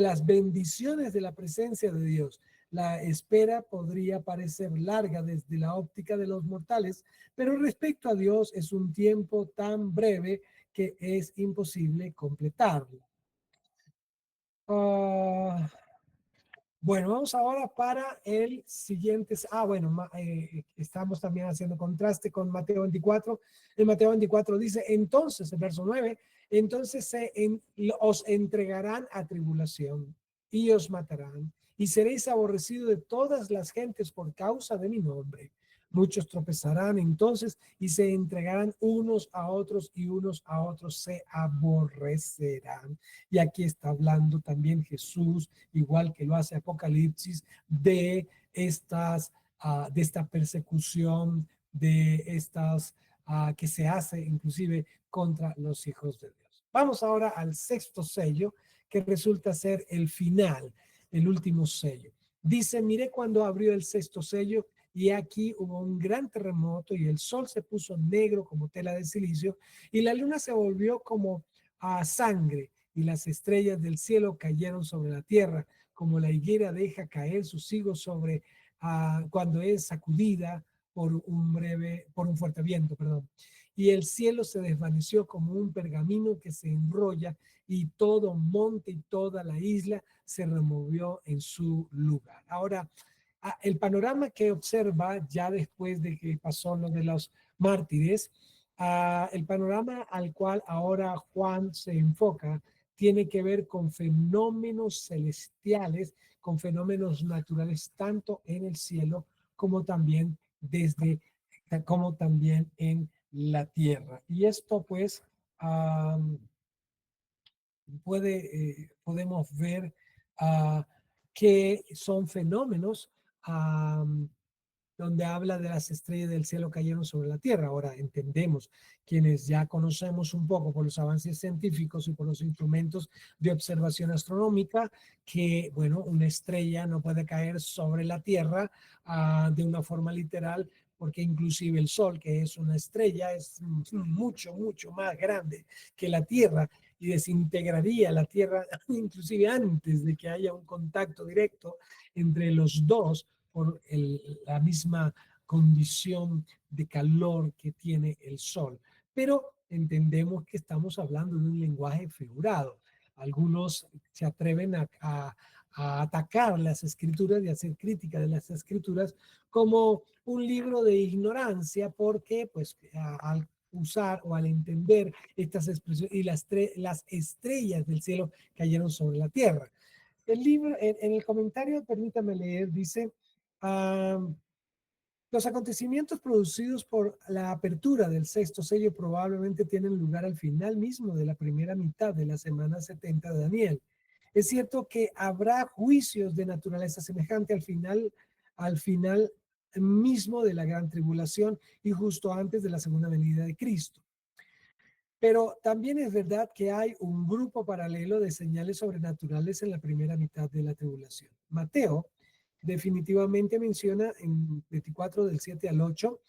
las bendiciones de la presencia de Dios. La espera podría parecer larga desde la óptica de los mortales, pero respecto a Dios es un tiempo tan breve que es imposible completarlo. Uh, Bueno, vamos ahora para el siguiente. Bueno, estamos también haciendo contraste con Mateo 24. En Mateo 24 dice: entonces, el verso 9, entonces os entregarán a tribulación y os matarán, y seréis aborrecidos de todas las gentes por causa de mi nombre. Muchos tropezarán entonces y se entregarán unos a otros, y unos a otros se aborrecerán. Y aquí está hablando también Jesús, igual que lo hace Apocalipsis, de esta persecución, de estas que se hace inclusive contra los hijos de Dios. Vamos ahora al sexto sello, que resulta ser el final, el último sello. Dice: miré cuando abrió el sexto sello, y aquí hubo un gran terremoto, y el sol se puso negro como tela de silicio, y la luna se volvió como a sangre, y las estrellas del cielo cayeron sobre la tierra, como la higuera deja caer sus higos sobre cuando es sacudida por un fuerte viento, perdón. Y el cielo se desvaneció como un pergamino que se enrolla, y todo monte y toda la isla se removió en su lugar. Ahora, el panorama que observa ya después de que pasó lo de los mártires, el panorama al cual ahora Juan se enfoca tiene que ver con fenómenos celestiales, con fenómenos naturales, tanto en el cielo como también como también en la tierra. Y esto pues podemos ver que son fenómenos donde habla de las estrellas del cielo cayeron sobre la tierra. Ahora entendemos, quienes ya conocemos un poco por los avances científicos y por los instrumentos de observación astronómica, que, bueno, una estrella no puede caer sobre la tierra de una forma literal, porque inclusive el Sol, que es una estrella, es mucho, mucho más grande que la Tierra y desintegraría la Tierra inclusive antes de que haya un contacto directo entre los dos por la misma condición de calor que tiene el Sol. Pero entendemos que estamos hablando de un lenguaje figurado. Algunos se atreven a atacar las escrituras y a hacer crítica de las escrituras como un libro de ignorancia, porque pues al usar o al entender estas expresiones y las estrellas del cielo cayeron sobre la tierra. El libro, en el comentario, permítame leer, dice, los acontecimientos producidos por la apertura del sexto sello probablemente tienen lugar al final mismo de la primera mitad de la semana 70 de Daniel. Es cierto que habrá juicios de naturaleza semejante al final mismo de la gran tribulación y justo antes de la segunda venida de Cristo. Pero también es verdad que hay un grupo paralelo de señales sobrenaturales en la primera mitad de la tribulación. Mateo definitivamente menciona en 24 del 7 al 8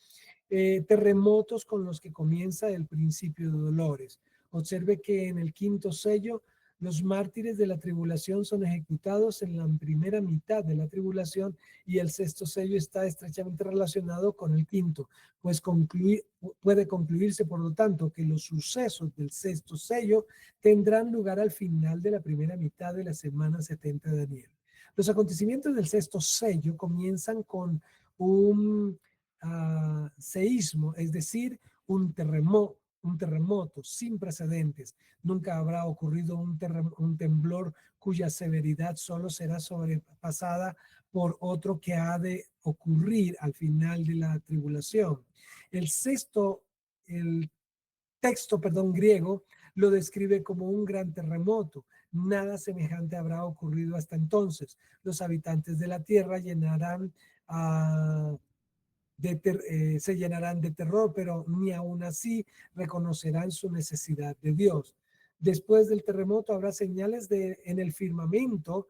terremotos con los que comienza el principio de dolores. Observe que en el quinto sello los mártires de la tribulación son ejecutados en la primera mitad de la tribulación y el sexto sello está estrechamente relacionado con el quinto, pues puede concluirse por lo tanto que los sucesos del sexto sello tendrán lugar al final de la primera mitad de la semana 70 de Daniel. Los acontecimientos del sexto sello comienzan con un seísmo, es decir, un terremoto sin precedentes. Nunca habrá ocurrido un temblor cuya severidad solo será sobrepasada por otro que ha de ocurrir al final de la tribulación. El texto, griego lo describe como un gran terremoto. Nada semejante habrá ocurrido hasta entonces. Los habitantes de la tierra se llenarán de terror, pero ni aún así reconocerán su necesidad de Dios. Después del terremoto habrá señales en el firmamento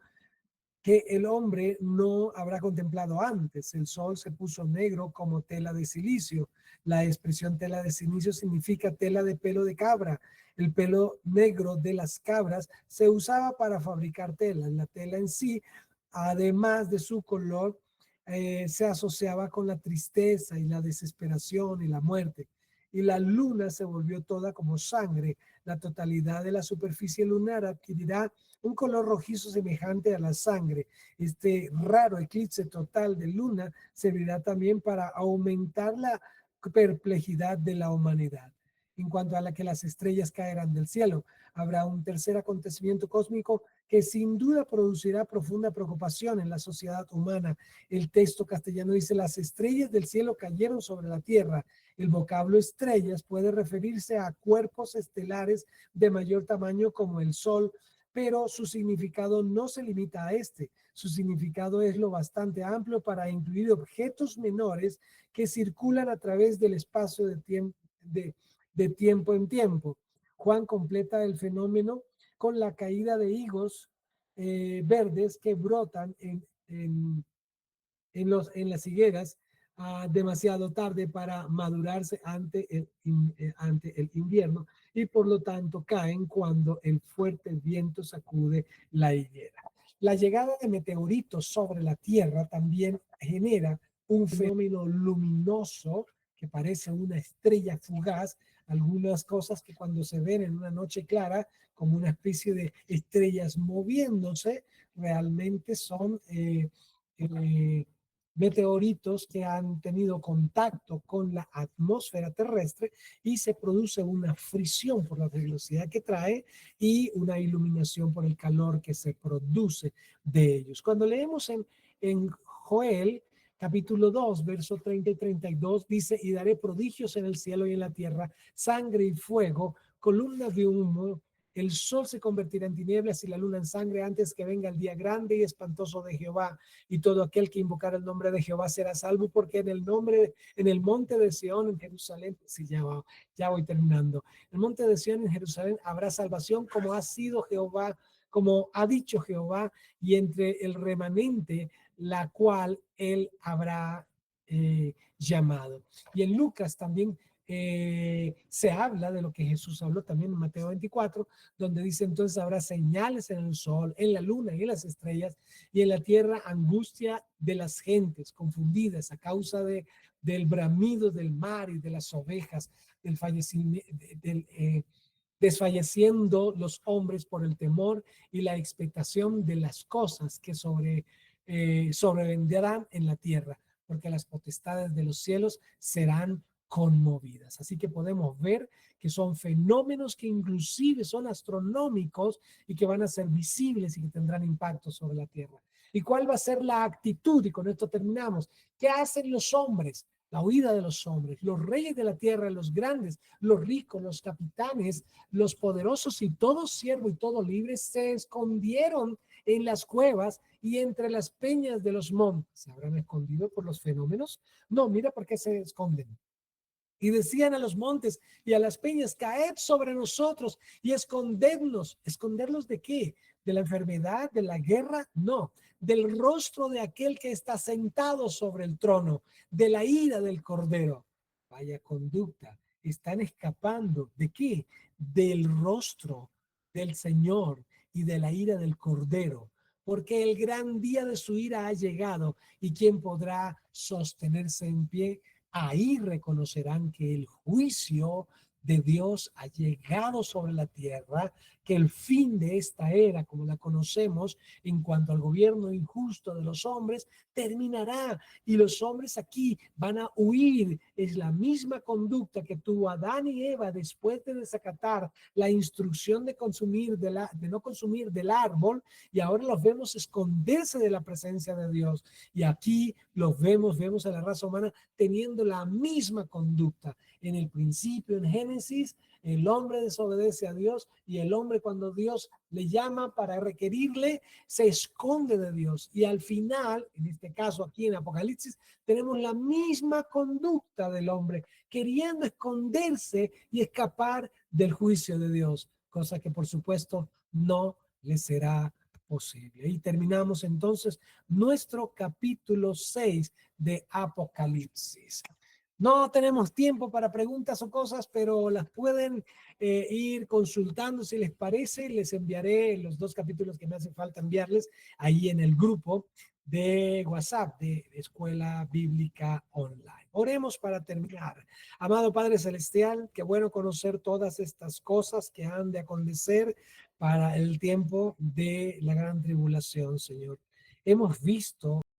que el hombre no habrá contemplado antes. El sol se puso negro como tela de silicio. La expresión tela de silicio significa tela de pelo de cabra. El pelo negro de las cabras se usaba para fabricar tela. La tela en sí, además de su color, se asociaba con la tristeza y la desesperación y la muerte. Y la luna se volvió toda como sangre. La totalidad de la superficie lunar adquirirá un color rojizo semejante a la sangre. Este raro eclipse total de luna servirá también para aumentar la perplejidad de la humanidad. En cuanto a la que las estrellas caerán del cielo, habrá un tercer acontecimiento cósmico que sin duda producirá profunda preocupación en la sociedad humana. El texto castellano dice: las estrellas del cielo cayeron sobre la tierra. El vocablo estrellas puede referirse a cuerpos estelares de mayor tamaño como el Sol, pero su significado no se limita a este. Su significado es lo bastante amplio para incluir objetos menores que circulan a través del espacio de tiempo en tiempo. Juan completa el fenómeno con la caída de higos verdes que brotan en las higueras demasiado tarde para madurarse ante el invierno, y por lo tanto caen cuando el fuerte viento sacude la higuera. La llegada de meteoritos sobre la Tierra también genera un fenómeno luminoso que parece una estrella fugaz. Algunas cosas que cuando se ven en una noche clara como una especie de estrellas moviéndose, realmente son meteoritos que han tenido contacto con la atmósfera terrestre y se produce una fricción por la velocidad que trae y una iluminación por el calor que se produce de ellos. Cuando leemos en Joel, capítulo 2, verso 30 y 32, dice: y daré prodigios en el cielo y en la tierra, sangre y fuego, columnas de humo el sol se convertirá en tinieblas y la luna en sangre antes que venga el día grande y espantoso de Jehová. Y todo aquel que invocar el nombre de Jehová será salvo, porque en el monte de Sión, en Jerusalén, sí, ya voy terminando. En el monte de Sión, en Jerusalén, habrá salvación, como ha sido Jehová, como ha dicho Jehová, y entre el remanente, la cual él habrá llamado. Y en Lucas también se habla de lo que Jesús habló también en Mateo 24, donde dice: entonces habrá señales en el sol, en la luna y en las estrellas, y en la tierra angustia de las gentes confundidas a causa del bramido del mar y de las ovejas, del fallecimiento, desfalleciendo los hombres por el temor y la expectación de las cosas que sobrevendrán en la tierra, porque las potestades de los cielos serán conmovidas. Así que podemos ver que son fenómenos que inclusive son astronómicos y que van a ser visibles y que tendrán impacto sobre la tierra. ¿Y cuál va a ser la actitud? Y con esto terminamos. ¿Qué hacen los hombres? La huida de los hombres, los reyes de la tierra, los grandes, los ricos, los capitanes, los poderosos y todo siervo y todo libre se escondieron en las cuevas y entre las peñas de los montes. ¿Se habrán escondido por los fenómenos? No, mira por qué se esconden. Y decían a los montes y a las peñas: caed sobre nosotros y escondednos. ¿Esconderlos de qué? ¿De la enfermedad? ¿De la guerra? No, del rostro de aquel que está sentado sobre el trono, de la ira del Cordero. Vaya conducta. Están escapando. ¿De qué? Del rostro del Señor y de la ira del Cordero. Porque el gran día de su ira ha llegado, y ¿quién podrá sostenerse en pie? Ahí reconocerán que el juicio de Dios ha llegado sobre la tierra, que el fin de esta era, como la conocemos, en cuanto al gobierno injusto de los hombres, terminará, y los hombres aquí van a huir. Es la misma conducta que tuvo Adán y Eva después de desacatar la instrucción de no consumir del árbol, y ahora los vemos esconderse de la presencia de Dios. Y aquí vemos a la raza humana teniendo la misma conducta. En el principio, en Génesis, el hombre desobedece a Dios, y el hombre, cuando Dios le llama para requerirle, se esconde de Dios. Y al final, en este caso aquí en Apocalipsis, tenemos la misma conducta del hombre, queriendo esconderse y escapar del juicio de Dios, cosa que por supuesto no le será posible. Y terminamos entonces nuestro capítulo 6 de Apocalipsis. No tenemos tiempo para preguntas o cosas, pero las pueden ir consultando si les parece. Les enviaré los 2 capítulos que me hace falta enviarles ahí en el grupo de WhatsApp de Escuela Bíblica Online. Oremos para terminar. Amado Padre Celestial, qué bueno conocer todas estas cosas que han de acontecer para el tiempo de la gran tribulación, Señor. Hemos visto